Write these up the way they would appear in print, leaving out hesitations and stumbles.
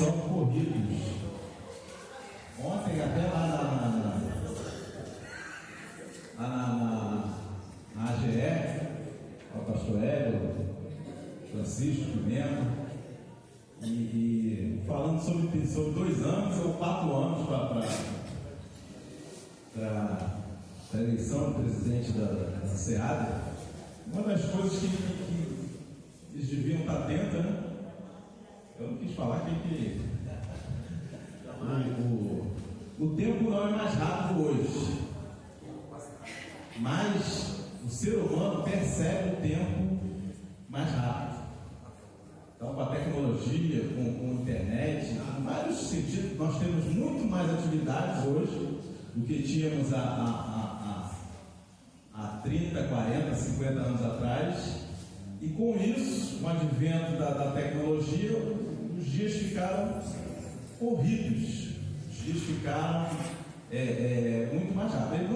são corridos. Ontem até lá na AGE, o pastor Hélio, Francisco Pimenta, e falando sobre 2 anos ou 4 anos para a eleição do presidente da SEAD. Uma das coisas que eles deviam estar atentos, né? Eu não quis falar que o tempo não é mais rápido hoje, mas o ser humano percebe o tempo mais rápido. Então, com a tecnologia, com a internet, em vários sentidos, nós temos muito mais atividades hoje do que tínhamos há 30, 40, 50 anos atrás. E com isso, com o advento da tecnologia, os dias ficaram corridos, os dias ficaram muito mais rápidos.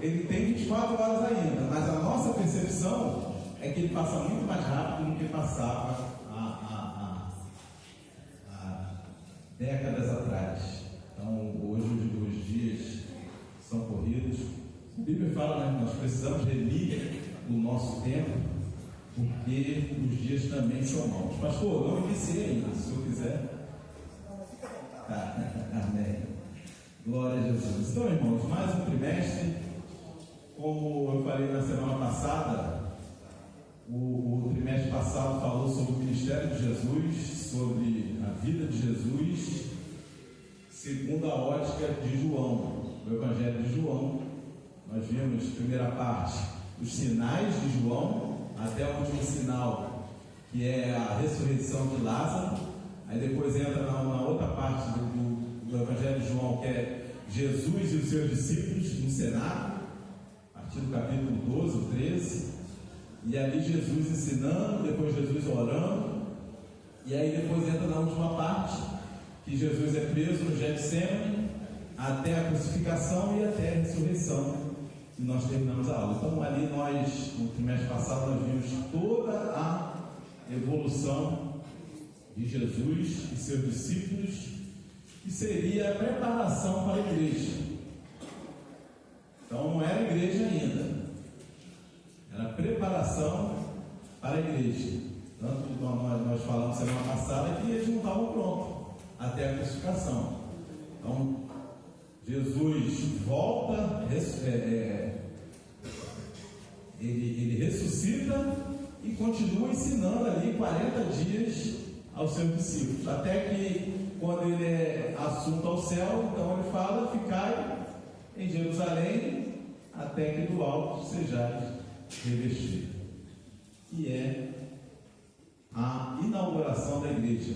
Ele tem 24 horas ainda, mas a nossa percepção é que ele passa muito mais rápido do que passava há décadas atrás. Então, hoje os dias são corridos. A Bíblia fala, né, que nós precisamos remir o nosso tempo, porque os dias também são maus. Pastor, não iniciei ainda, se eu quiser. Tá. Amém. Glória a Jesus. Então, irmãos, mais um trimestre. Como eu falei na semana passada, o trimestre passado falou sobre o ministério de Jesus, sobre a vida de Jesus, segundo a ótica de João, o Evangelho de João. Nós vimos, primeira parte, os sinais de João, até o último sinal, que é a ressurreição de Lázaro. Aí depois entra na outra parte do Evangelho de João, que é Jesus e os seus discípulos no cenáculo, a partir do capítulo 12, 13. E ali Jesus ensinando, depois Jesus orando, e aí depois entra na última parte, que Jesus é preso no Getsemane, até a crucificação e até a ressurreição, e nós terminamos a aula. Então ali nós, no trimestre passado, nós vimos toda a evolução de Jesus e seus discípulos, que seria a preparação para a igreja. Então não era igreja ainda, era preparação para a igreja. Tanto que nós falamos semana passada que eles não estavam prontos até a crucificação. Então Jesus volta, ele ressuscita e continua ensinando ali 40 dias aos seus discípulos, até que quando ele é assunto ao céu, então ele fala: ficai em Jerusalém até que do alto sejais revestido, que é a inauguração da igreja,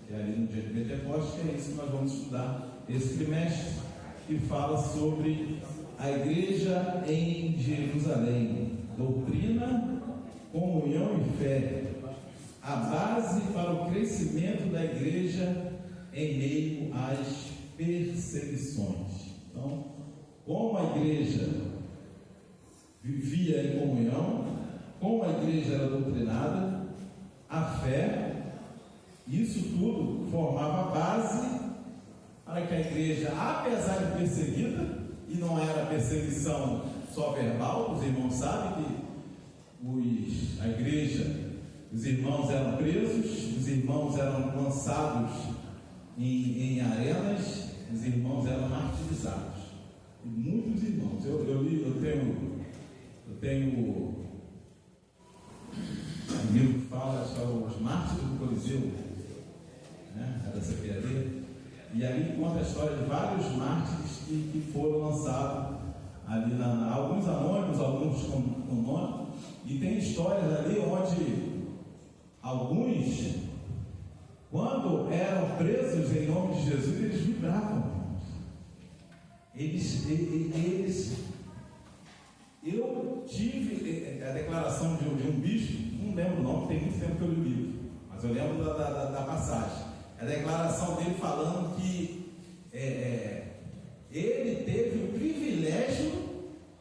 que é ali no dia de Pentecostes, que é isso que nós vamos estudar esse trimestre, que fala sobre a igreja em Jerusalém, doutrina, comunhão e fé, a base para o crescimento da igreja em meio às perseguições. Então, como a igreja vivia em comunhão, como a igreja era doutrinada, a fé, isso tudo formava a base para que a igreja, apesar de perseguida, e não era perseguição só verbal, os irmãos sabem que a igreja, os irmãos eram presos, os irmãos eram lançados em arenas, os irmãos eram martirizados. E muitos irmãos, eu tenho um livro que fala sobre os mártires do Coliseu, né? Era essa piadeira. E ali conta a história de vários mártires que foram lançados ali, alguns anônimos, alguns com nome. E tem histórias ali onde alguns, quando eram presos em nome de Jesus, eles vibravam. Eu tive a declaração de um bispo, não lembro o nome, tem muito tempo que eu li o livro, mas eu lembro da passagem. A declaração dele falando que ele teve o privilégio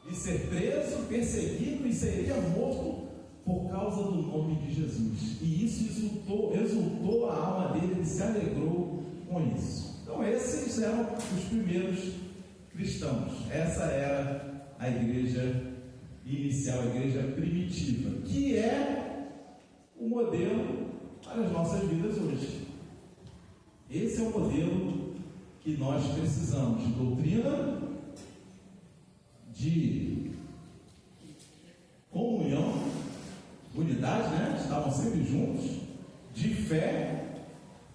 de ser preso, perseguido e seria morto por causa do nome de Jesus. E isso exultou a alma dele, ele se alegrou eram os primeiros cristãos. Essa era a igreja inicial, a igreja primitiva, que é o modelo para as nossas vidas hoje. Esse é o modelo que nós precisamos de doutrina, de comunhão, unidade, né? Estavam sempre juntos, de fé,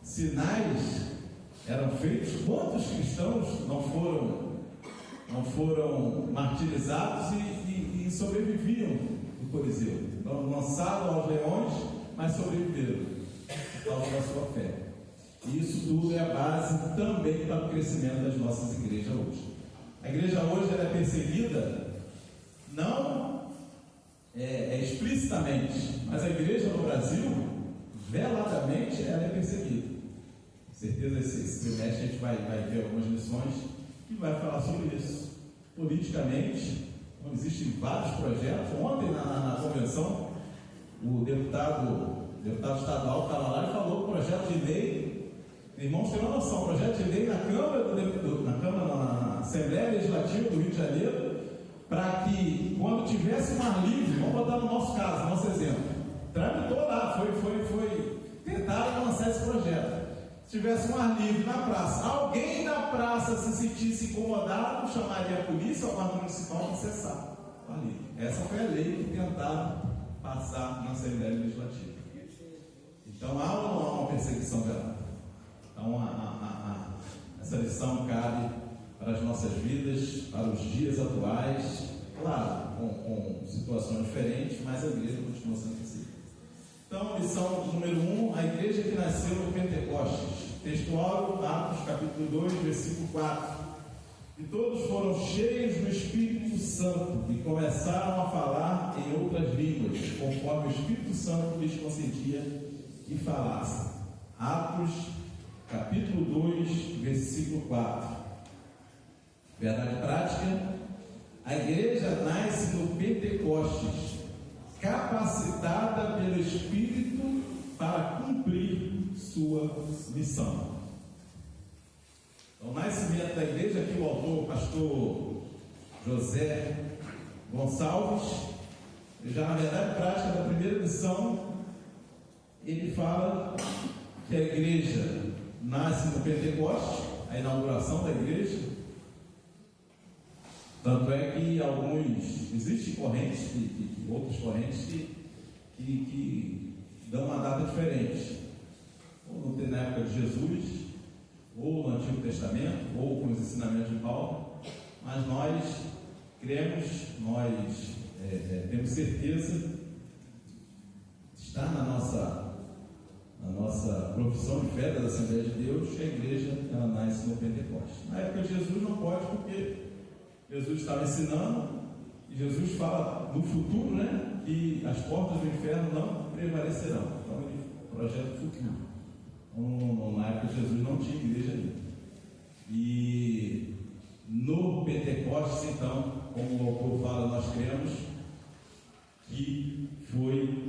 sinais eram feitos. Quantos cristãos não foram martirizados e sobreviviam no Coliseu? Então, lançados aos leões, mas sobreviveram por causa da sua fé. E isso tudo é a base também para o crescimento das nossas igrejas hoje. A igreja hoje ela é perseguida, não explicitamente, mas a igreja no Brasil, veladamente, ela é perseguida. Com certeza esse trimestre a gente vai ver algumas lições que vai falar sobre isso. Politicamente, existem vários projetos. Ontem na convenção, o deputado estadual estava lá e falou que o projeto de lei, irmãos, tem uma noção, projeto de lei na Assembleia Legislativa do Rio de Janeiro, para que quando tivesse um ar livre, vamos botar no nosso caso, nosso exemplo, tramitou lá, foi tentaram lançar esse projeto. Se tivesse um ar livre na praça, alguém na praça se sentisse incomodado, chamaria a polícia ou a guarda municipal para cessar. Essa foi a lei que tentaram passar na Assembleia Legislativa. Então há uma perseguição velada. Então essa lição cabe para as nossas vidas, para os dias atuais, claro, com situações diferentes, mas a igreja continua sendo perseguida. Então, lição número 1, a igreja que nasceu no Pentecostes. Textual, Atos capítulo 2, versículo 4. E todos foram cheios do Espírito Santo e começaram a falar em outras línguas, conforme o Espírito Santo lhes concedia que falassem. Atos capítulo 2, versículo 4. Verdade prática: a igreja nasce no Pentecostes, capacitada pelo Espírito para cumprir sua missão. Então, o nascimento da igreja, aqui o autor, o pastor José Gonçalves, já na verdade prática da primeira lição, ele fala que a igreja nasce no Pentecostes, a inauguração da igreja. Tanto é que existem correntes, outras correntes que dão uma data diferente, ou na época de Jesus, ou no Antigo Testamento, ou com os ensinamentos de Paulo, mas nós cremos, temos certeza, está na nossa profissão de fé da Assembleia de Deus, que a igreja ela nasce no Pentecostes. Na época de Jesus não pode, porque Jesus estava ensinando, e Jesus fala no futuro, né, que as portas do inferno não prevalecerão. Então ele projeta o futuro. Então, na época de Jesus não tinha igreja ainda. E no Pentecostes, então, como o autor fala, nós cremos que foi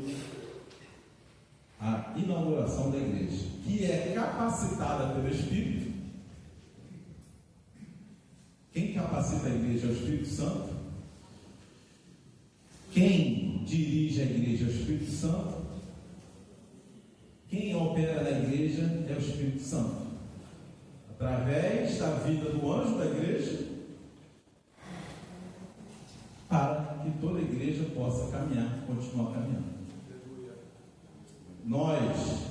a inauguração da igreja, que é capacitada pelo Espírito. Quem capacita a igreja é o Espírito Santo. Quem dirige a igreja é o Espírito Santo. Quem opera na igreja é o Espírito Santo, através da vida do anjo da igreja, para que toda a igreja possa caminhar, continuar caminhando. Nós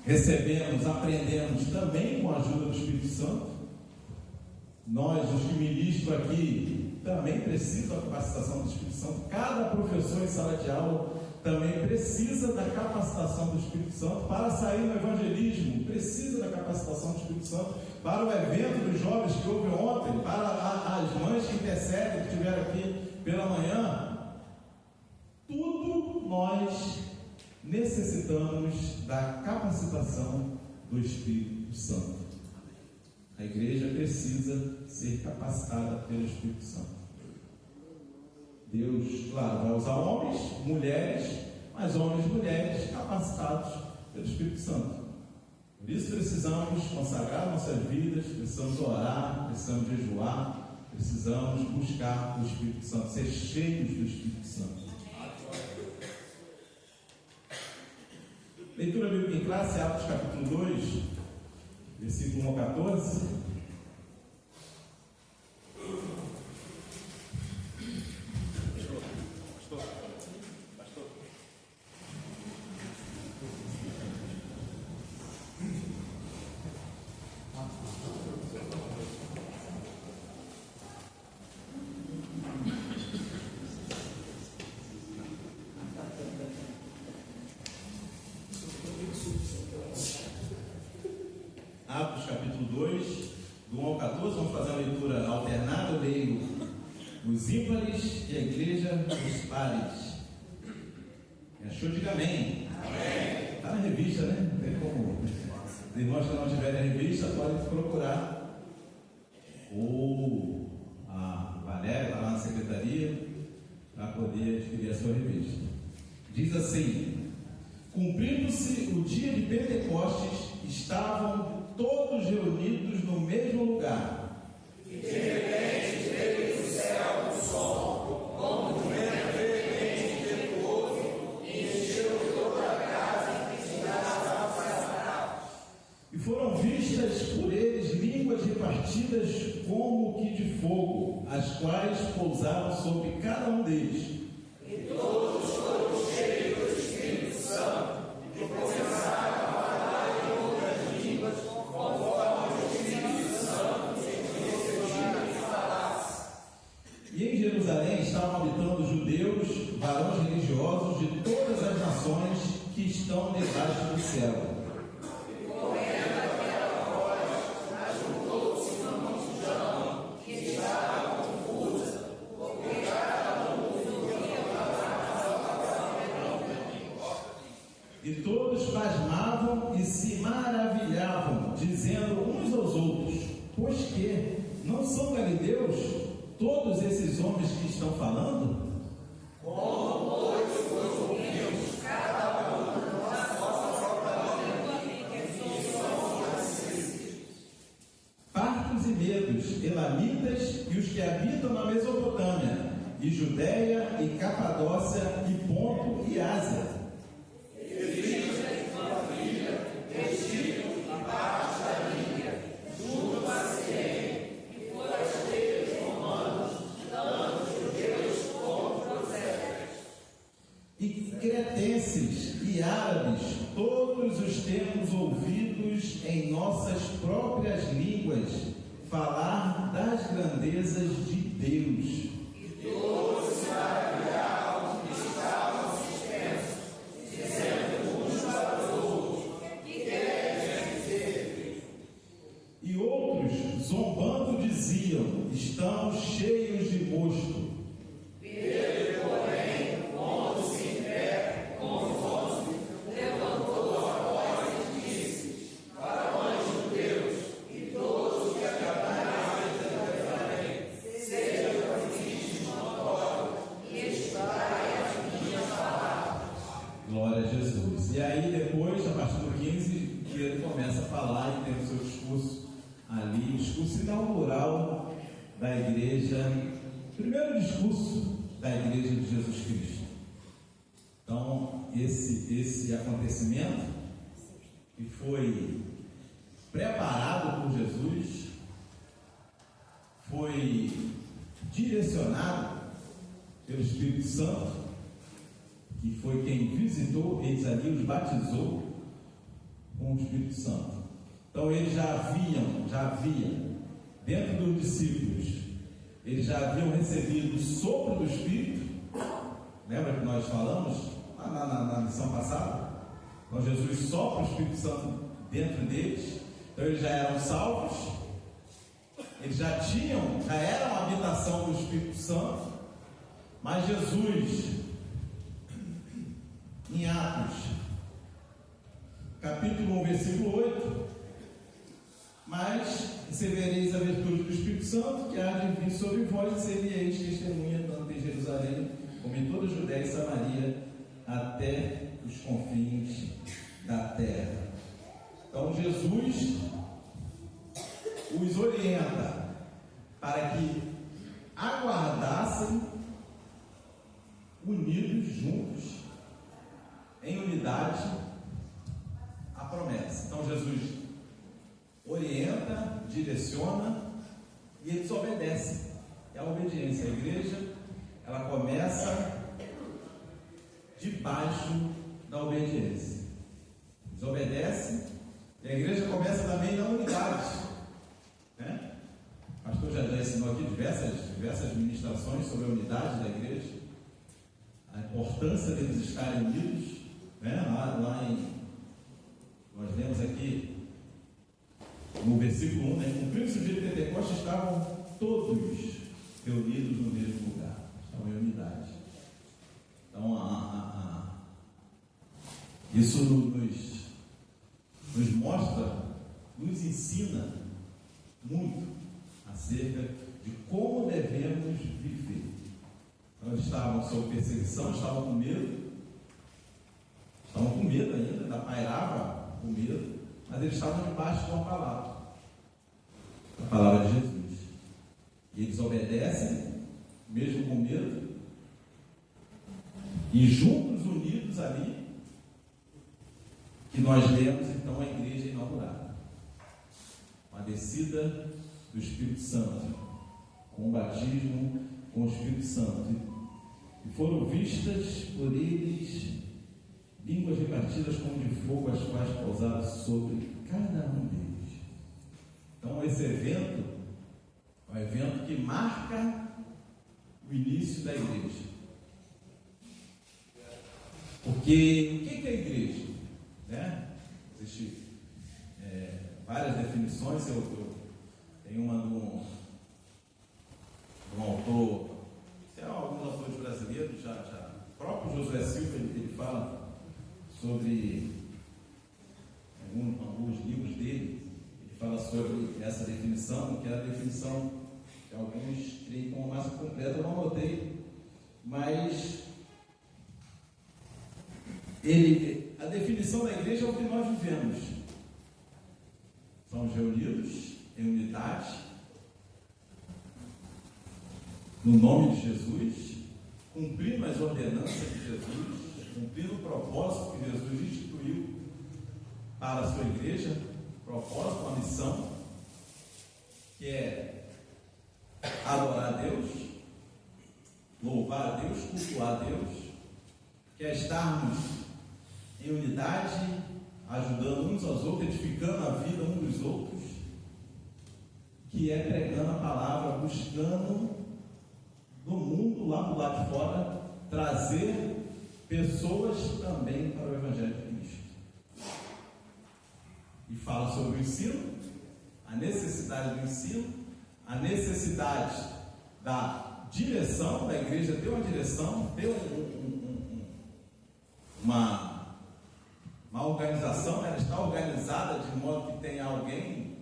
recebemos, aprendemos também com a ajuda do Espírito Santo. Nós, os que ministram aqui, também precisam da capacitação do Espírito Santo. Cada professor em sala de aula também precisa da capacitação do Espírito Santo para sair no evangelismo, precisa da capacitação do Espírito Santo para o evento dos jovens que houve ontem, para as mães que intercedem, que estiveram aqui pela manhã. Tudo nós necessitamos da capacitação do Espírito Santo. A igreja precisa ser capacitada pelo Espírito Santo. Deus, claro, vai usar homens, mulheres, mas homens e mulheres capacitados pelo Espírito Santo. Por isso precisamos consagrar nossas vidas, precisamos orar, precisamos jejuar, precisamos buscar o Espírito Santo, ser cheios do Espírito Santo. Leitura bíblica em classe, Atos capítulo 2, versículo 1 ao 14. Atos capítulo 2, do 1 ao 14, vamos fazer uma leitura alternada. Eu leio os ímpares e a igreja dos pares. Quem achou, diga amém. Está na revista, né? Não tem como. Os irmãos que não tiverem a revista podem procurar. Ou a Valéria está lá na secretaria para poder adquirir a sua revista. Diz assim: cumprindo-se o dia de Pentecostes, estavam todos reunidos no mesmo lugar. E de repente veio do céu um som, como de vento veemente impetuoso, e encheu toda a casa em que estavam separados. E foram vistas por eles línguas repartidas como que de fogo, as quais pousaram sobre cada um deles. E todos foram cheios do Espírito Santo, e começaram a falar em outras línguas, conforme o Espírito Santo lhes concedeu que falasse. E em Jerusalém estavam habitando judeus, varões religiosos de todas as nações que estão debaixo do céu. E todos pasmavam e se maravilhavam, dizendo uns aos outros: pois que não são galileus todos esses homens que estão falando? Como, pois, os ouvimos, cada um na nossa própria língua, que somos nascidos. Partos e medos, elamitas e os que habitam na Mesopotâmia, e Judéia, e Capadócia, e Ponto, e Ásia, cretenses e árabes, todos os temos ouvidos em nossas próprias línguas falar das grandezas de Deus. E todos se maravilhavam e estavam suspensos, dizendo uns para os outros: que queres dizer? E outros, zombando, diziam: estamos cheios de mosto. Glória a Jesus. E aí depois, a partir do 15, ele começa a falar e tem o seu discurso ali, o discurso inaugural da igreja, primeiro discurso da igreja de Jesus Cristo. Então, esse acontecimento que foi preparado por Jesus, foi direcionado pelo Espírito Santo, que foi quem visitou eles ali, os batizou com o Espírito Santo. Então eles já haviam, dentro dos discípulos, eles já haviam recebido o sopro do Espírito. Lembra que nós falamos lá na lição passada? Então Jesus sopra o Espírito Santo dentro deles. Então eles já eram salvos, eles já eram a habitação do Espírito Santo. Mas Jesus, em Atos, capítulo 1, versículo 8: mas recebereis a virtude do Espírito Santo, que há de vir sobre vós, e sereis testemunha tanto em Jerusalém, como em toda a Judéia e Samaria, até os confins da terra. Então Jesus Jesus os orienta para que aguardassem unidos, juntos, em unidade, a promessa. Então Jesus orienta, direciona e eles obedecem. É a obediência. A igreja, ela começa debaixo da obediência. Eles obedecem e a igreja começa também na unidade, né? O pastor já ensinou aqui diversas ministrações sobre a unidade da igreja, a importância deles estarem unidos, né? Nós lemos aqui no versículo 1, né? Cumprindo-se o dia de Pentecostes, estavam todos reunidos no mesmo lugar, estavam em unidade. Então, isso nos mostra, nos ensina muito acerca de como devemos viver. Então, eles estavam sob perseguição, estavam com medo ainda, ainda pairava com medo, mas eles estavam debaixo de uma palavra, a palavra de Jesus. E eles obedecem, mesmo com medo, e juntos, unidos ali, que nós lemos então a igreja inaugurada. Uma descida do Espírito Santo, com o batismo com o Espírito Santo. E foram vistas por eles línguas repartidas como de fogo, as quais pousaram sobre cada um deles. Então esse evento é um evento que marca o início da igreja. Porque o que é a igreja? Né? Existem várias definições. Eu tenho uma de um autor, alguns autores brasileiros, o próprio Josué Silva, ele fala sobre alguns livros dele, ele fala sobre essa definição, que é a definição que alguns creem como mais completa, eu não anotei, mas a definição da igreja é o que nós vivemos. Somos reunidos em unidade, no nome de Jesus, cumprindo as ordenanças de Jesus, cumprindo o propósito que Jesus instituiu para a sua igreja, propósito, uma missão, que é adorar a Deus, louvar a Deus, cultuar a Deus, que é estarmos em unidade, ajudando uns aos outros, edificando a vida uns dos outros, que é pregando a palavra, buscando no mundo, lá do lado de fora, trazer pessoas também para o Evangelho de Cristo. E fala sobre o ensino, a necessidade do ensino, a necessidade da direção da igreja, ter uma direção, ter uma organização, ela está organizada de modo que tenha alguém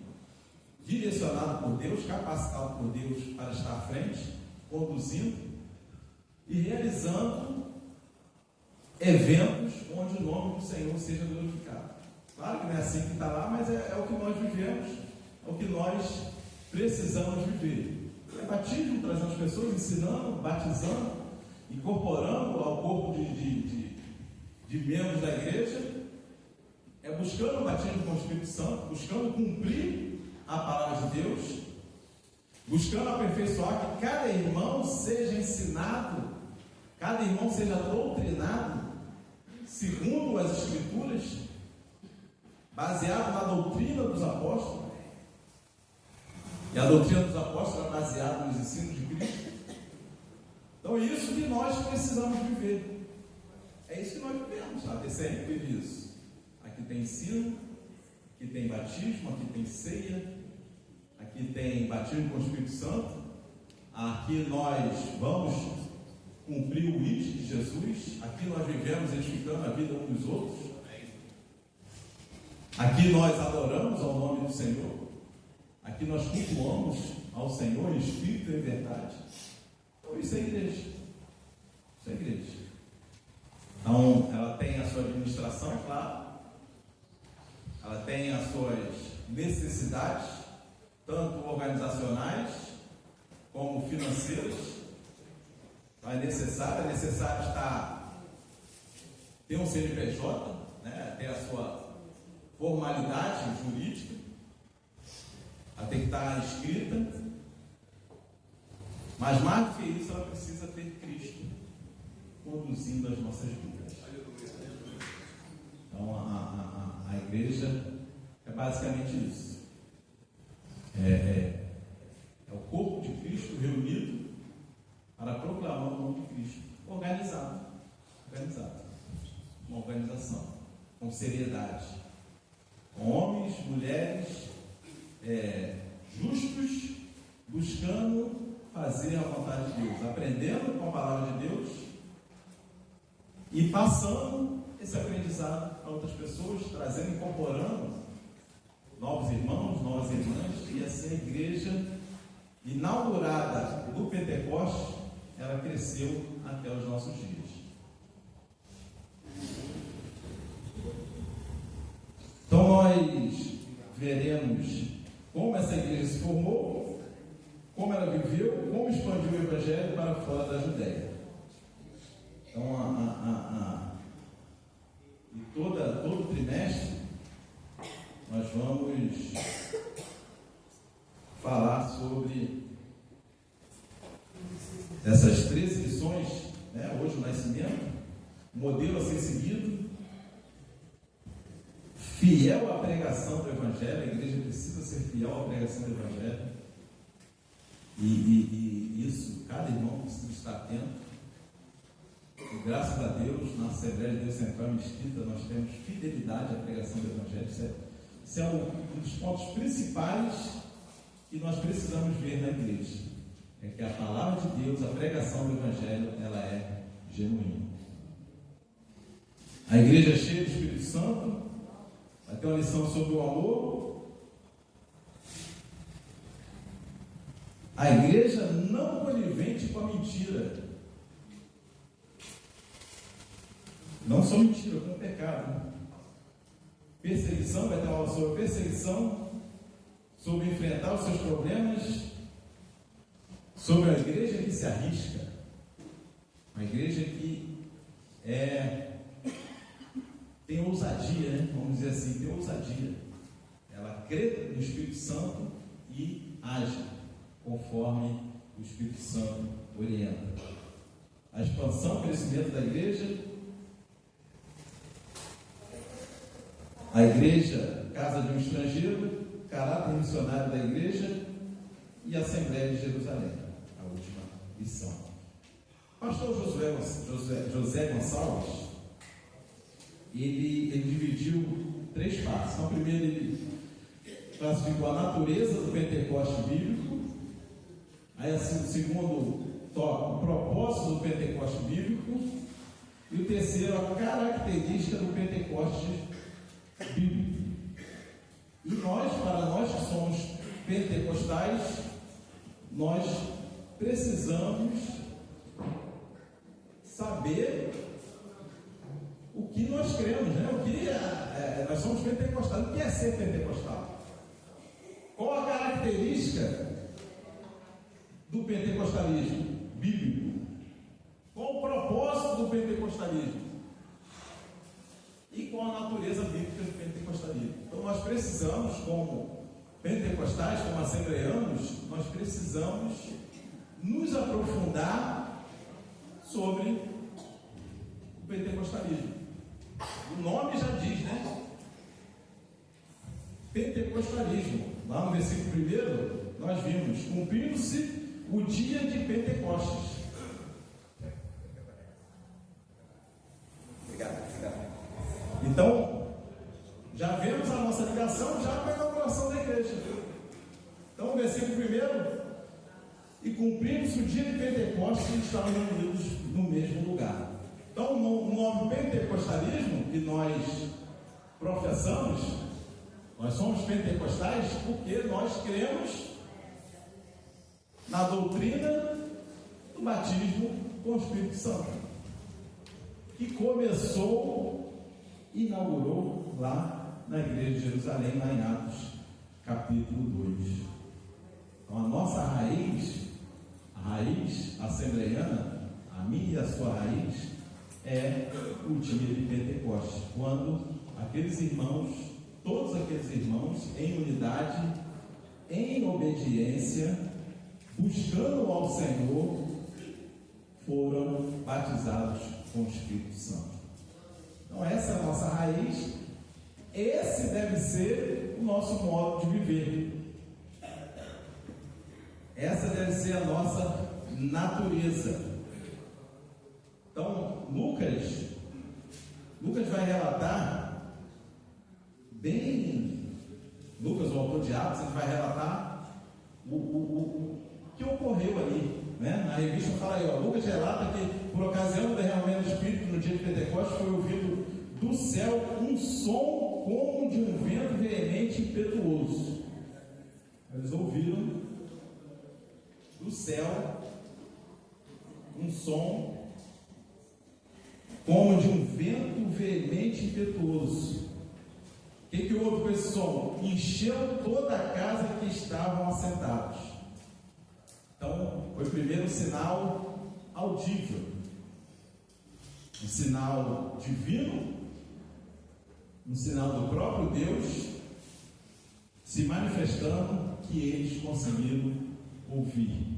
direcionado por Deus, capacitado por Deus para estar à frente, conduzindo e realizando eventos onde o nome do Senhor seja glorificado. Claro que não é assim que está lá, mas é o que nós vivemos, é o que nós precisamos viver. É batismo, trazendo as pessoas, ensinando, batizando, incorporando ao corpo de membros da igreja, é buscando o batismo com o Espírito Santo, buscando cumprir a palavra de Deus, buscando aperfeiçoar que cada irmão seja ensinado, cada irmão seja doutrinado segundo as Escrituras, baseado na doutrina dos apóstolos. E a doutrina dos apóstolos é baseada nos ensinos de Cristo. Então é isso que nós precisamos viver. É isso que nós vivemos, sabe? É sempre isso. Aqui tem ensino, aqui tem batismo, aqui tem ceia, aqui tem batismo com o Espírito Santo, aqui nós vamos cumprir o ID de Jesus, aqui nós vivemos edificando a vida uns dos outros, aqui nós adoramos ao nome do Senhor, aqui nós cultuamos ao Senhor em espírito e em verdade. Então isso é igreja. Isso é igreja. Então ela tem a sua administração, claro, ela tem as suas necessidades, tanto organizacionais como financeiras. Então é necessário ter um CNPJ, né, ter a sua formalidade jurídica, ela tem que estar inscrita, mas mais do que isso, ela precisa ter Cristo conduzindo as nossas vidas. Então a igreja é basicamente isso. É o corpo de Cristo reunido para proclamar o nome de Cristo, organizado, uma organização, com seriedade, com homens, mulheres justos, buscando fazer a vontade de Deus, aprendendo com a palavra de Deus e passando esse aprendizado a outras pessoas, trazendo, incorporando novos irmãos, novas irmãs, e assim a igreja inaugurada do Pentecostes, ela cresceu até os nossos dias. Então nós veremos como essa igreja se formou, como ela viveu, como expandiu o Evangelho para fora da Judéia. Então e todo trimestre nós vamos falar sobre essas 13 lições, né? Hoje o nascimento, modelo a ser seguido, fiel à pregação do Evangelho. A igreja precisa ser fiel à pregação do Evangelho, e isso cada irmão precisa estar atento. E graças a Deus, na Assembleia de Deus Central Mesquita, nós temos fidelidade à pregação do Evangelho. Isso é um dos pontos principais que nós precisamos ver na igreja. É que a palavra de Deus, a pregação do Evangelho, ela é genuína. A igreja é cheia do Espírito Santo. Vai ter uma lição sobre o amor. A igreja não conivente com a mentira. Não só mentira, com o pecado. Perseguição, vai ter uma aula sobre perseguição, sobre enfrentar os seus problemas, sobre a igreja que se arrisca, uma igreja que tem ousadia, né? Vamos dizer assim, tem ousadia. Ela crê no Espírito Santo e age conforme o Espírito Santo orienta. A expansão, o crescimento da igreja. A igreja, casa de um estrangeiro, caráter missionário da igreja e a Assembleia de Jerusalém, a última lição. Pastor José Gonçalves, ele dividiu 3 partes. Então, primeiro ele classificou a natureza do Pentecoste bíblico, aí assim, o segundo tópico, o propósito do Pentecoste bíblico, e o terceiro, a característica do Pentecoste bíblico. E para nós que somos pentecostais, nós precisamos saber o que nós cremos, né? Nós somos pentecostais. O que é ser pentecostal? Qual a característica do pentecostalismo bíblico? Qual o propósito do pentecostalismo? E qual a natureza bíblica do pentecostalismo? Então nós precisamos, como pentecostais, como assembleanos, nós precisamos nos aprofundar sobre o pentecostalismo. O nome já diz, né? Pentecostalismo. Lá no versículo 1, nós vimos: cumprindo-se o dia de Pentecostes. Obrigado. Então, já vemos a nossa ligação já com a inauguração da igreja. Então, o versículo 1: e cumprindo-se o dia de Pentecostes, estavam reunidos no mesmo lugar. Então, no nome pentecostalismo que nós professamos, nós somos pentecostais porque nós cremos na doutrina do batismo com o Espírito Santo, que inaugurou lá na igreja de Jerusalém, lá em Atos, capítulo 2. Então, a nossa raiz, a raiz assembleiana, a minha e a sua raiz, é o dia de Pentecostes, quando aqueles irmãos, todos aqueles irmãos, em unidade, em obediência, buscando ao Senhor, foram batizados com o Espírito Santo. Então, essa é a nossa raiz, esse deve ser o nosso modo de viver, essa deve ser a nossa natureza. Então, Lucas vai relatar bem, Lucas, o autor de Atos, ele vai relatar o que ocorreu ali, né? Na revista fala aí, Lucas relata que por ocasião do derramamento do Espírito no dia de Pentecostes foi ouvido do céu um som como de um vento veemente e impetuoso. Eles ouviram do céu um som como de um vento veemente e impetuoso. O que houve com esse som? Encheu toda a casa que estavam assentados. Então, foi o primeiro sinal audível, um sinal divino, um sinal do próprio Deus se manifestando, que eles conseguiram ouvir.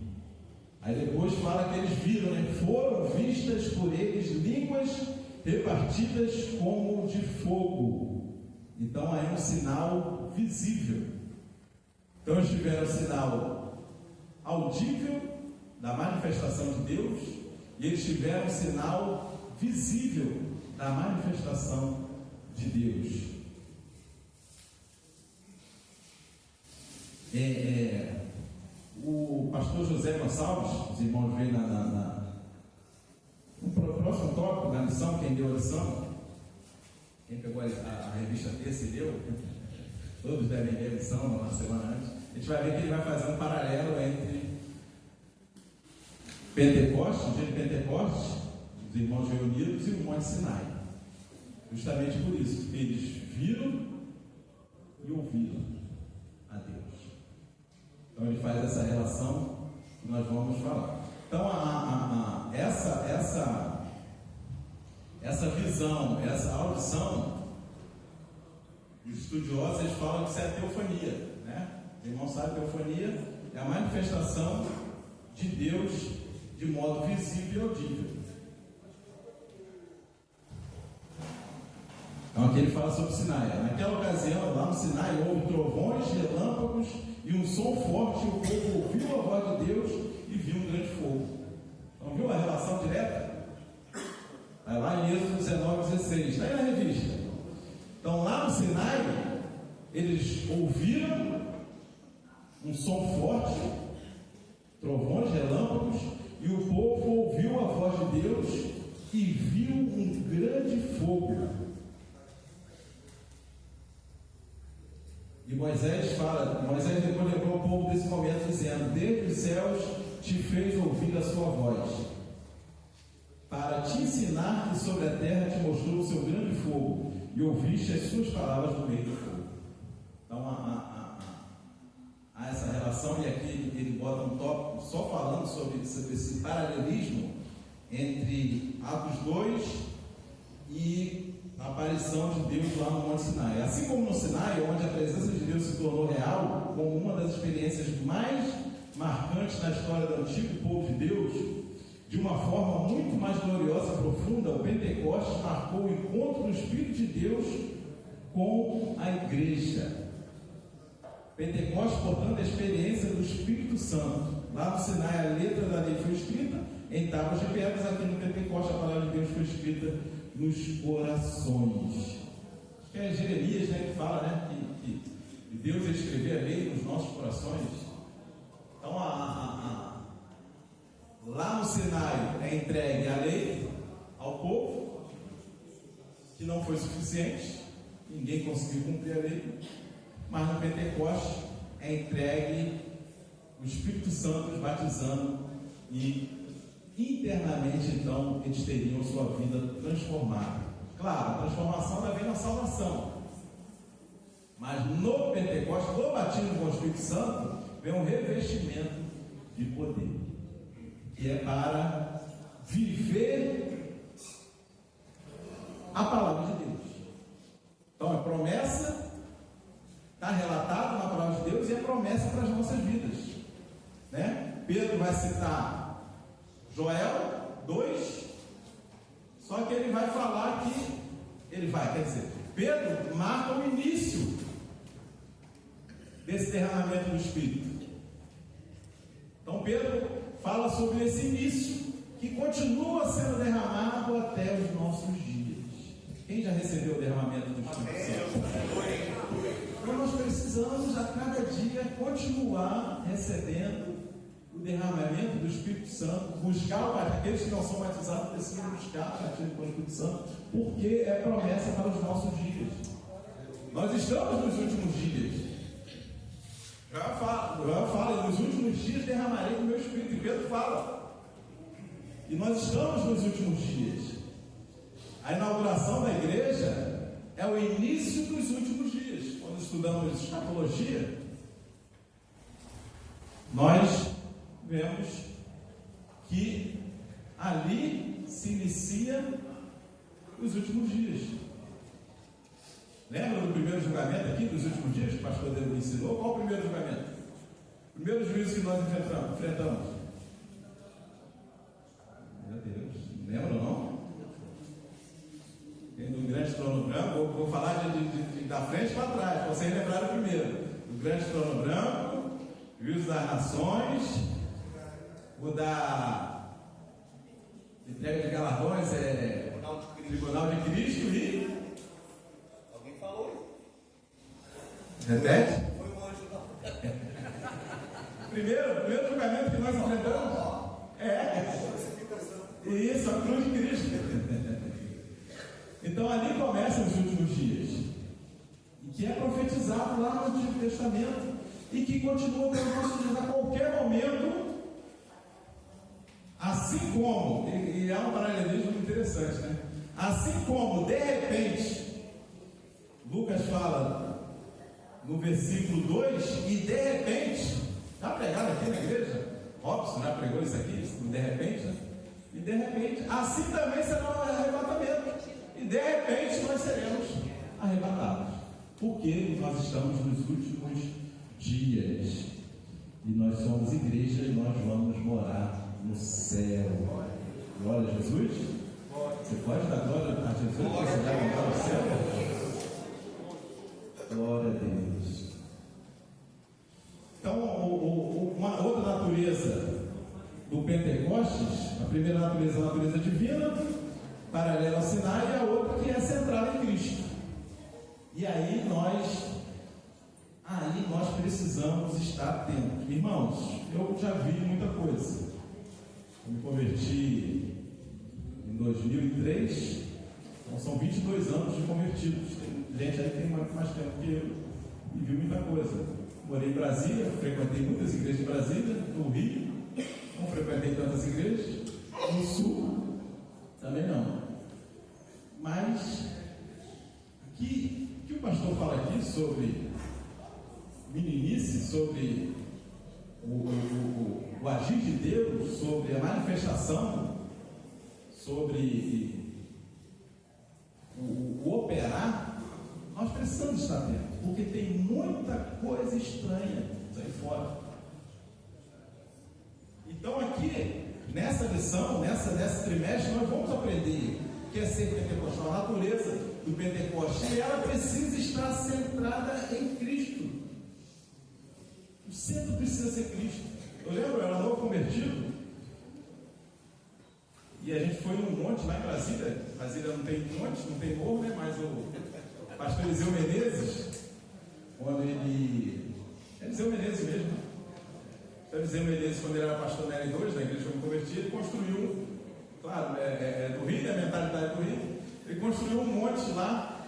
Aí depois fala que eles viram, né? Foram vistas por eles línguas repartidas como de fogo. Então é um sinal visível. Então eles tiveram o sinal audível da manifestação de Deus, e eles tiveram o sinal visível da manifestação de Deus. O pastor José Gonçalves, os irmãos veem no próximo tópico da lição, quem deu a lição, quem pegou a revista Terça e deu, todos devem ler a lição uma semana antes. A gente vai ver que ele vai fazer um paralelo entre Pentecostes, o dia de Pentecostes, os irmãos reunidos, e o Monte Sinai. Justamente por isso, eles viram e ouviram a Deus. Então ele faz essa relação que nós vamos falar. Então essa visão, essa audição, os estudiosos eles falam que isso é a teofania, né? O irmão sabe que a teofania é a manifestação de Deus de modo visível e audível. Então aqui ele fala sobre Sinai. Naquela ocasião, lá no Sinai, houve trovões, relâmpagos e um som forte, e o povo ouviu a voz de Deus e viu um grande fogo. Então viu a relação direta? Vai lá em Êxodo 19:16, está aí na revista. Então lá no Sinai, eles ouviram um som forte, trovões, relâmpagos, e o povo ouviu a voz de Deus e viu um grande fogo. E Moisés depois lembrou o povo desse momento, dizendo: desde os céus te fez ouvir a sua voz, para te ensinar que sobre a terra te mostrou o seu grande fogo, e ouviste as suas palavras no meio do fogo. Então há essa relação, e aqui ele bota um tópico só falando sobre esse paralelismo entre Atos 2 e a aparição de Deus lá no Monte Sinai. Assim como no Sinai, onde a presença de Deus se tornou real, como uma das experiências mais marcantes na história do antigo povo de Deus, de uma forma muito mais gloriosa e profunda, o Pentecostes marcou o encontro do Espírito de Deus com a igreja. Pentecostes, portanto, é a experiência do Espírito Santo. Lá no Sinai, a letra da lei foi escrita em tábuas de pedras. Aqui no Pentecostes, a palavra de Deus foi escrita nos corações. Acho que é Jeremias, né, que fala, né, que Deus ia escrever a lei nos nossos corações. Então, lá no Sinai é entregue a lei ao povo, que não foi suficiente, ninguém conseguiu cumprir a lei, mas no Pentecostes é entregue o Espírito Santo os batizando, e internamente então eles teriam sua vida transformada. Claro, a transformação ela vem na salvação, Mas no Pentecostes, no batismo com o Espírito Santo, vem um revestimento de poder, que é para viver a palavra de Deus. Então a promessa está relatada na palavra de Deus e é promessa para as nossas vidas, né? Pedro vai citar Joel 2, só que ele vai falar que Pedro marca o início desse derramamento do Espírito. Então Pedro fala sobre esse início que continua sendo derramado até os nossos dias. Quem já recebeu o derramamento do Espírito Santo? Então nós precisamos a cada dia continuar recebendo o derramamento do Espírito Santo, buscar aqueles que não são batizados precisam buscar o batismo com o Espírito Santo, porque é promessa para os nossos dias. Nós estamos nos últimos dias. Joel fala, nos últimos dias derramarei o meu Espírito, e Pedro fala. E nós estamos nos últimos dias. A inauguração da igreja é o início dos últimos dias. Quando estudamos escatologia, nós vemos que ali se inicia os últimos dias. Lembra do primeiro julgamento aqui, dos últimos dias, que o pastor Deus ensinou? Qual o primeiro julgamento? O primeiro juízo que nós enfrentamos. Meu Deus, lembra ou não? Do grande trono branco, vou falar da frente para trás, para vocês lembrarem primeiro. Do grande trono branco, juízo das nações, o da entrega de galardões, Tribunal de Cristo e... Alguém falou? Repete? Foi um anjo, não. Primeiro julgamento que nós enfrentamos isso, a cruz de Cristo. Então ali começam os últimos dias, e que é profetizado lá no Antigo Testamento e que continua pelos nossos dias a qualquer momento, assim como, e é um paralelismo interessante, né? Assim como de repente Lucas fala no versículo 2, e de repente, já pregaram aqui na igreja? Robson já pregou isso aqui, de repente, né? E de repente, assim também será o arrebatamento. E de repente nós seremos arrebatados. Porque nós estamos nos últimos dias. E nós somos igreja e nós vamos morar no céu. Glória a Jesus. Você pode dar glória a Jesus? Você vai morar no céu? Glória a Deus. Então, uma outra natureza do Pentecostes, a primeira natureza é a natureza divina, paralela ao Sinai, e a outra que é centrada em Cristo. E aí nós precisamos estar atentos. Irmãos, eu já vi muita coisa. Eu me converti em 2003, então são 22 anos de convertidos. Tem gente aí que tem mais tempo que eu e viu muita coisa. Morei em Brasília, frequentei muitas igrejas de Brasília, no Rio, não frequentei tantas igrejas, no Sul também não. Mas o que o pastor fala aqui sobre meninice, sobre o agir de Deus, sobre a manifestação, sobre o operar, nós precisamos estar atentos, porque tem muita coisa estranha aí fora. Então aqui, nessa lição, nesse trimestre, nós vamos aprender o que é ser pentecostal, a natureza do Pentecoste, e ela precisa estar centrada em Cristo. O centro precisa ser Cristo. Eu lembro, eu era novo convertido, e a gente foi num monte lá em Brasília. Brasília não tem monte, não tem morro, né? Mas o pastor Eliseu Menezes, quando Eliseu Menezes mesmo, Eliseu Menezes, quando ele era pastor na L2, na igreja que eu me converti, ele construiu, claro, do Rio, né? A mentalidade do Rio, ele construiu um monte lá,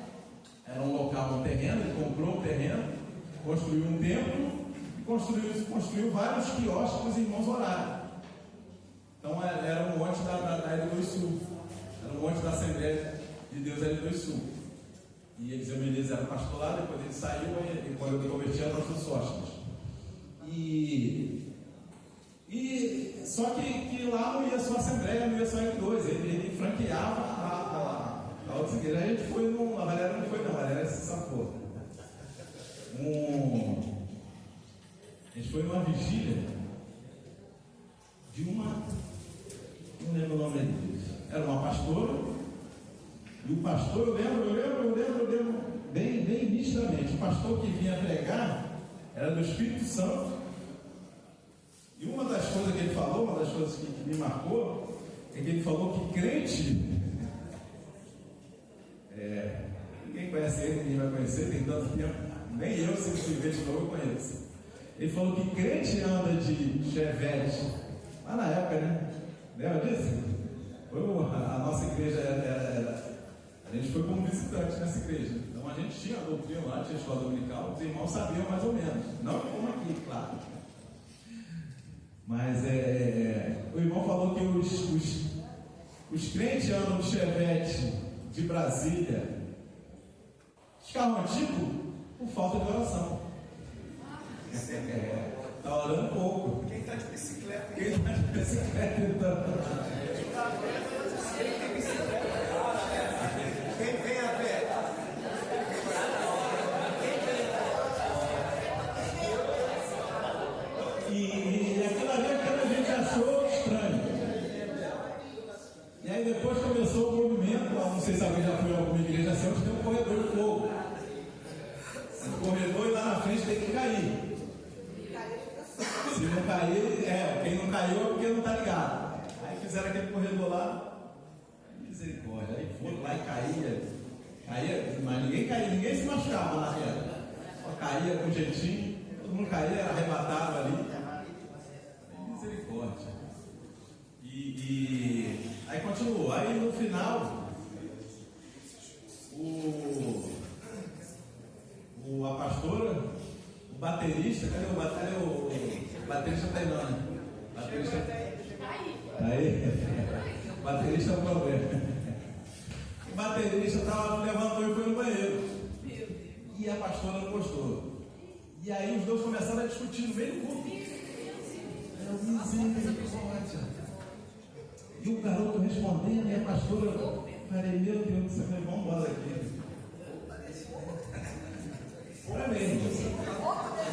era um local, um terreno, ele comprou um terreno, construiu um templo, e construiu vários quiosques para os irmãos orarem. Então era um monte da L2 Sul, era um monte da Assembleia de Deus L2 Sul. E Eliseu Menezes era pastor lá, depois ele saiu, e quando eu me converti era pastor Sóstenes. Só que lá não ia só Assembleia, não ia só M2, ele franqueava a outra igreja. A gente foi a Valéria não foi não, a Valéria se safou. A gente foi numa vigília de uma, não lembro o nome dele, era uma pastora, e o pastor, eu lembro bem nitidamente, o pastor que vinha pregar era do Espírito Santo. E uma das coisas que ele falou, uma das coisas que me marcou, é que ele falou que crente, ninguém conhece ele, ninguém vai conhecer, tem tanto tempo, nem eu, se ele ver de novo, eu conheço. Ele falou que crente anda de Chevette, lá na época, né? Lembra disso? A nossa igreja a gente foi como visitante nessa igreja. Então a gente tinha a doutrina lá, tinha a escola dominical, os irmãos sabiam mais ou menos. Não como aqui, claro. Mas o irmão falou que os crentes andam de Chevette de Brasília, de carro antigo, por falta de oração. Está orando pouco. Quem está de bicicleta? Então. Quem vem a pé? E aquilo ali a gente achou estranho. E aí depois começou o movimento, não sei se alguém já foi a alguma igreja assim, onde tem um corredor de fogo. O corredor e lá na frente tem que cair. Se não cair, quem não caiu é porque não está ligado. Aí fizeram aquele corredor lá, misericórdia, aí foram lá e caía, mas ninguém caía, ninguém se machucava lá dentro. Só caía com jeitinho, todo mundo caía, era arrebatado ali. Misericórdia. Aí continuou, aí no final, a pastora, o baterista, cadê o baterista tá indo, né? Baterista aí. O baterista é o problema. O baterista levantou e foi no banheiro. E a pastora não gostou. E aí os dois começaram a discutir no meio do culto. Misericórdia. E o garoto respondendo, e a pastora, falei, meu Deus do céu, vamos embora daqui. Foi mesmo.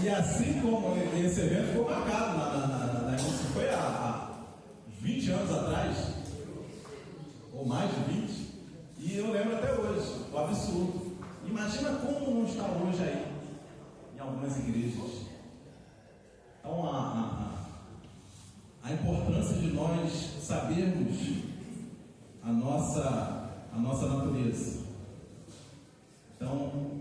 E assim como esse evento ficou marcado na foi há 20 anos atrás, ou mais de 20, e eu lembro até hoje, o absurdo. Imagina como não está hoje aí, em algumas igrejas. Então a importância de nós sabermos a nossa natureza. Então,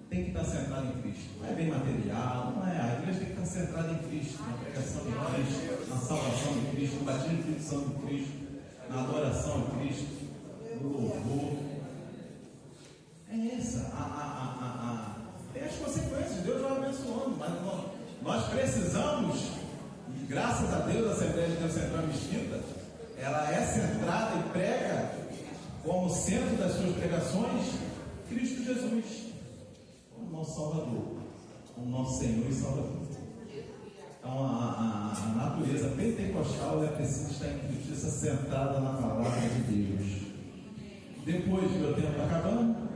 tem que estar centrado em Cristo. Não é bem material, não é. A igreja tem que estar centrada em Cristo, na pregação de Cristo, na salvação de Cristo, no batismo do Espírito Santo de Cristo, na adoração a Cristo, no louvor. É essa. Tem as consequências, Deus vai abençoando, mas nós precisamos, e graças a Deus, a Assembleia de Deus Central Mesquita, ela é centrada e prega como centro das suas pregações Cristo Jesus, o nosso Salvador, o nosso Senhor e Salvador. Então a natureza pentecostal é precisa estar em justiça centrada na palavra de Deus. Depois, meu tempo está acabando.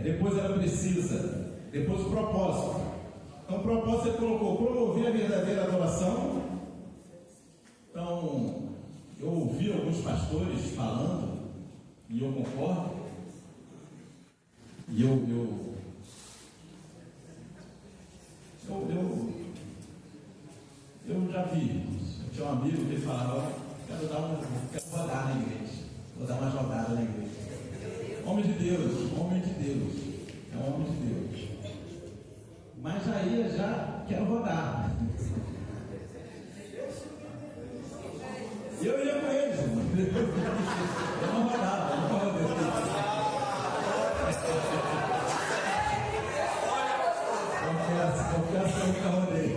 Depois ela precisa, depois o propósito. Então o propósito ele colocou promover a verdadeira adoração. Então eu ouvi alguns pastores falando e eu concordo. E eu já vi. Eu tinha um amigo que falava: quero rodar na igreja, vou dar uma jogada na igreja. Homem de Deus, é um homem de Deus. Mas aí já quero rodar. E eu ia com eles, eu não rodava, Confesso que eu nunca rodei.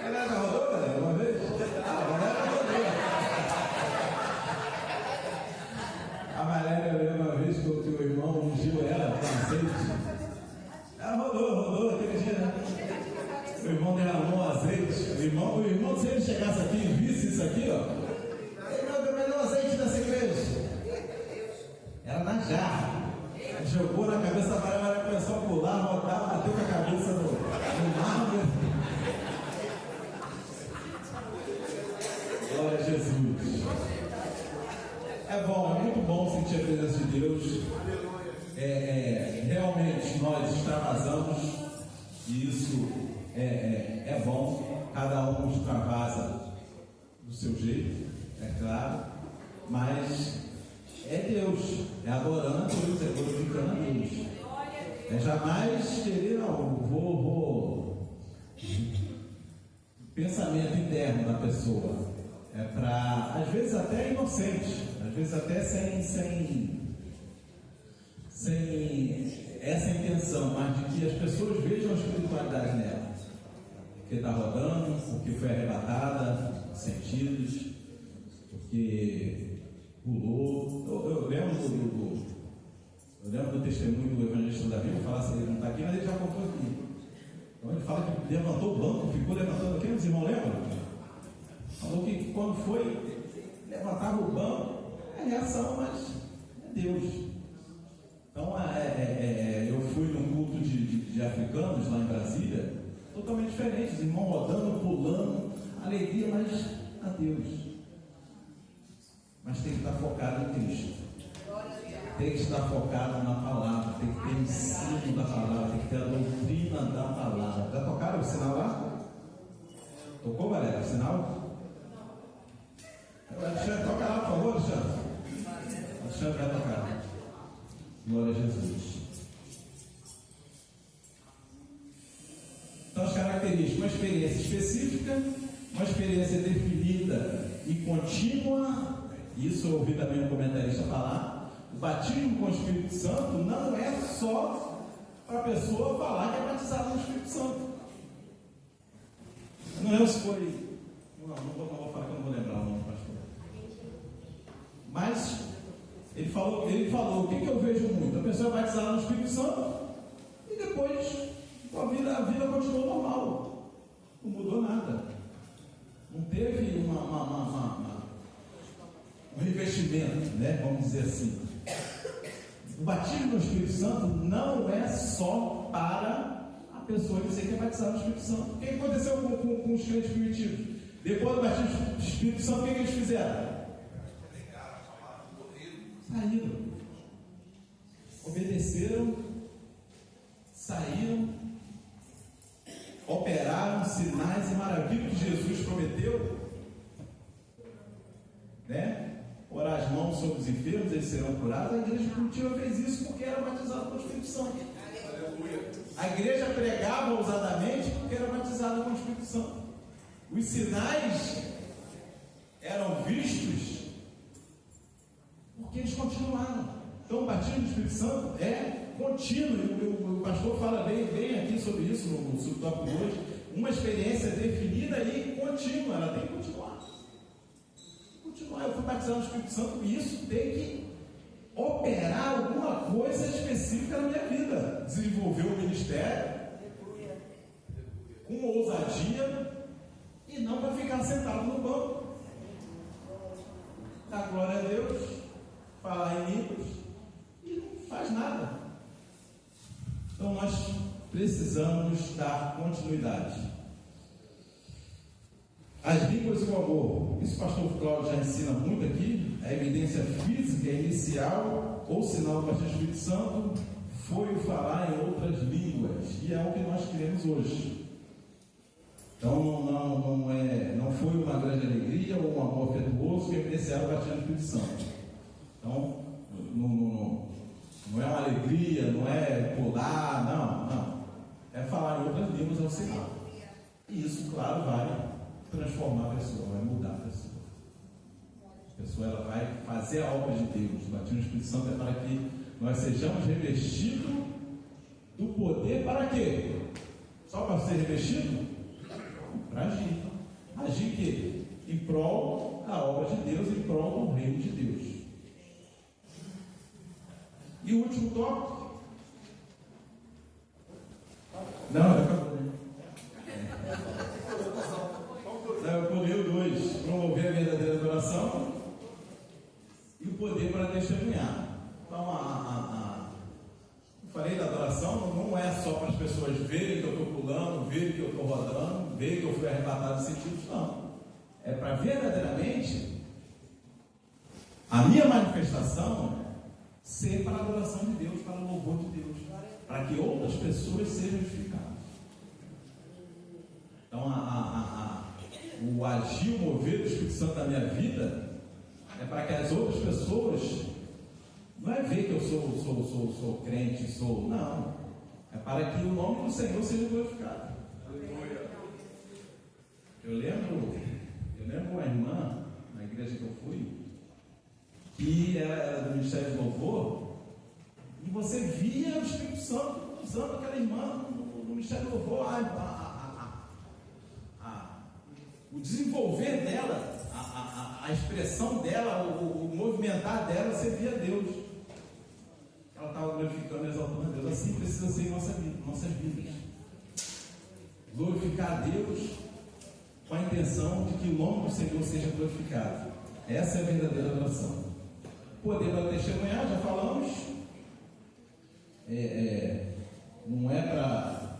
Ela já rodou, galera, uma vez? Agora ela rodou. Jogou na cabeça da Maria, começou a pular, rodar, bateu com a cabeça no mármore. Glória a Jesus. É bom, é muito bom sentir a presença de Deus. Realmente nós extravasamos, e isso é bom. Cada um extravasa do seu jeito, é claro, mas é Deus, é adorando a Deus, é glorificando a Deus. É jamais querer, não, pensamento interno da pessoa. É para, às vezes até inocente, às vezes até sem essa intenção, mas de que as pessoas vejam a espiritualidade nela. Porque está rodando, porque foi arrebatada, sentidos, porque pulou. Eu lembro do testemunho do evangelista Davi, eu falar se ele não está aqui, mas ele já contou aqui. Então ele fala que levantou o banco, ficou levantando aqui, os irmãos lembram? Falou que quando foi, levantava o banco, é reação, mas é Deus. Então eu fui num culto de africanos lá em Brasília, totalmente diferente, os irmãos rodando, pulando, alegria, mas a Deus. Mas tem que estar focado em Cristo. Tem que estar focado na palavra, tem que ter o ensino da palavra, tem que ter a doutrina da palavra. Já tocaram o sinal lá? Tocou, Valéria, o sinal? Alexandre, toca lá, por favor, Alexandre. Alexandre vai tocar. Glória a Jesus. Então, as características: uma experiência específica, uma experiência definida e contínua. Isso eu ouvi também um comentarista falar. O batismo com o Espírito Santo não é só para a pessoa falar que é batizado no Espírito Santo. Não lembro se foi. Não vou falar que eu não vou lembrar o nome do pastor. Mas ele falou o que eu vejo muito? A pessoa é batizada no Espírito Santo e depois a vida continuou normal. Não mudou nada. Não teve um revestimento, né? Vamos dizer assim. O batismo no Espírito Santo não é só para a pessoa dizer que é batizada no Espírito Santo. O que aconteceu com os crentes primitivos? Depois do batismo do Espírito Santo, o que eles fizeram? Saíram, obedeceram, saíram, operaram sinais e maravilhas que Jesus prometeu, né? Orar as mãos sobre os enfermos, eles serão curados. A igreja primitiva fez isso porque era batizada com o Espírito Santo. A igreja pregava ousadamente porque era batizada com o Espírito Santo. Os sinais eram vistos porque eles continuaram. Então o batismo do Espírito Santo é contínuo. O pastor fala bem aqui sobre isso no subtópico 2. Uma experiência definida e contínua. Ela tem que continuar. Eu fui batizado no Espírito Santo e isso tem que operar alguma coisa específica na minha vida. Desenvolver o ministério com ousadia e não para ficar sentado no banco. Dar glória a Deus, falar em línguas e não faz nada. Então nós precisamos dar continuidade. As línguas e o amor. Isso o pastor Cláudio já ensina muito aqui. A evidência física inicial ou sinal do batismo do Espírito Santo foi o falar em outras línguas. E é o que nós queremos hoje. Então não foi uma grande alegria ou um amor afetuoso que evidenciaram o batismo do Espírito Santo. Então não é uma alegria, não é pular, não. É falar em outras línguas, é o sinal. E isso, claro, vai transformar a pessoa, vai mudar a pessoa. A pessoa ela vai fazer a obra de Deus. O batismo do Espírito Santo é para que nós sejamos revestidos do poder para quê? Só para ser revestido? Para agir. Agir quê? Em prol da obra de Deus, em prol do reino de Deus. E o último tópico? Não, acabou, né? Eu pulei o 2, promover a verdadeira adoração e o poder para testemunhar. Então só para as pessoas verem que eu estou pulando, verem que eu estou rodando, verem que eu fui arrebatado de sentidos, não. É para verdadeiramente a minha manifestação ser para a adoração de Deus, para o louvor de Deus, para que outras pessoas sejam edificadas. Então, o agir, o mover do Espírito Santo na minha vida é para que as outras pessoas não é ver que eu sou crente, não. É para que o nome do Senhor seja glorificado. Eu lembro uma irmã na igreja que eu fui, que era do Ministério de Louvor, e você via o Espírito Santo usando aquela irmã no Ministério de Louvor, o desenvolver dela, a expressão dela, o movimentar dela, você via Deus. Ela estava glorificando e exaltando a Deus. Assim precisa ser em nossas vidas. Glorificar a Deus com a intenção de que o nome do Senhor seja glorificado. Essa é a verdadeira adoração. Poder para testemunhar, já falamos. Não é para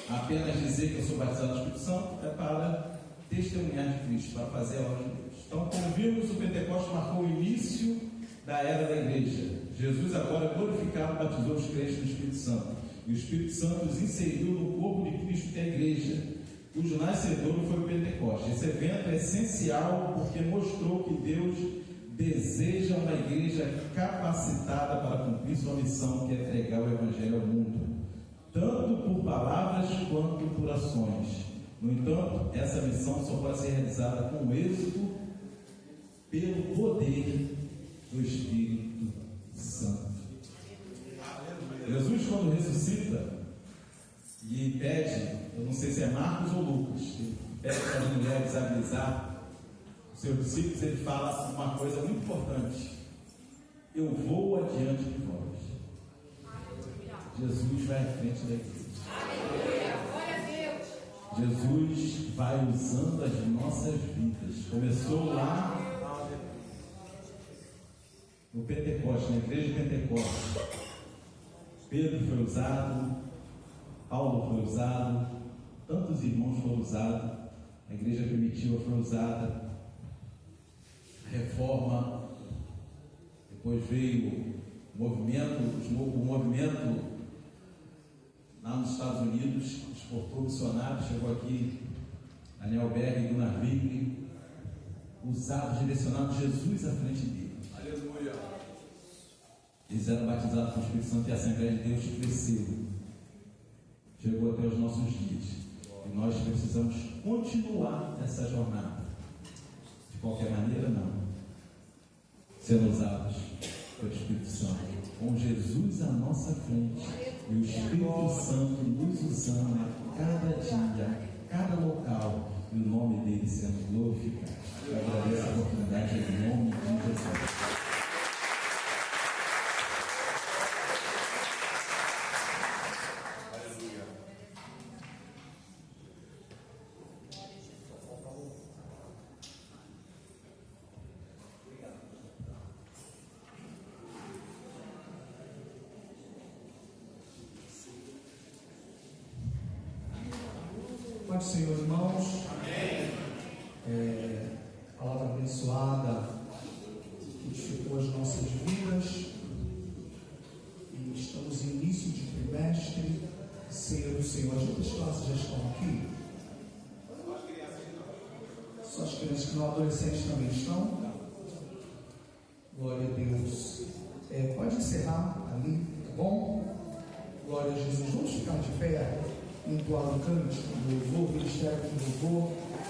apenas dizer que eu sou batizado no Espírito Santo, é para testemunhar de Cristo, para fazer a obra de Deus. Então, como vimos, o Pentecostes marcou o início da era da igreja. Jesus, agora glorificado, batizou os crentes no Espírito Santo. E o Espírito Santo os inseriu no corpo de Cristo, que é a igreja, cujo nascedouro foi o Pentecostes. Esse evento é essencial porque mostrou que Deus deseja uma igreja capacitada para cumprir sua missão, que é pregar o Evangelho ao mundo, tanto por palavras quanto por ações. No entanto, essa missão só pode ser realizada com êxito pelo poder do Espírito Santo. Jesus, quando ressuscita e pede, eu não sei se é Marcos ou Lucas, ele pede para as mulheres avisar os seus discípulos, ele fala uma coisa muito importante: eu vou adiante de vós. Jesus vai à frente da igreja. Jesus vai usando as nossas vidas. Começou lá no Pentecostes, na igreja de Pentecostes. Pedro foi usado, Paulo foi usado, tantos irmãos foram usados, a igreja primitiva foi usada, a reforma, depois veio o movimento lá nos Estados Unidos, exportou missionários, chegou aqui Daniel Berg e Gunnar Wigli, usados, direcionados, Jesus à frente dele. Aleluia. Eles eram batizados com o Espírito Santo e a Assembleia de Deus cresceu, chegou até os nossos dias. E nós precisamos continuar essa jornada. De qualquer maneira, não. Sendo usados pelo Espírito Santo, com Jesus à nossa frente e o Espírito Santo nos usando a cada dia, cada local, e o nome dele sendo glorificado. Eu agradeço a oportunidade em nome de Jesus. Pode, Senhor, irmãos. Amém. Palavra abençoada que edificou as nossas vidas. E estamos em início de trimestre. Senhor do Senhor, as outras classes já estão aqui? Só as crianças que não, adolescentes também estão? Glória a Deus. Pode encerrar ali, tá bom? Glória a Jesus. Vamos ficar de pé, entoar o cântico do louvor, ministério do louvor.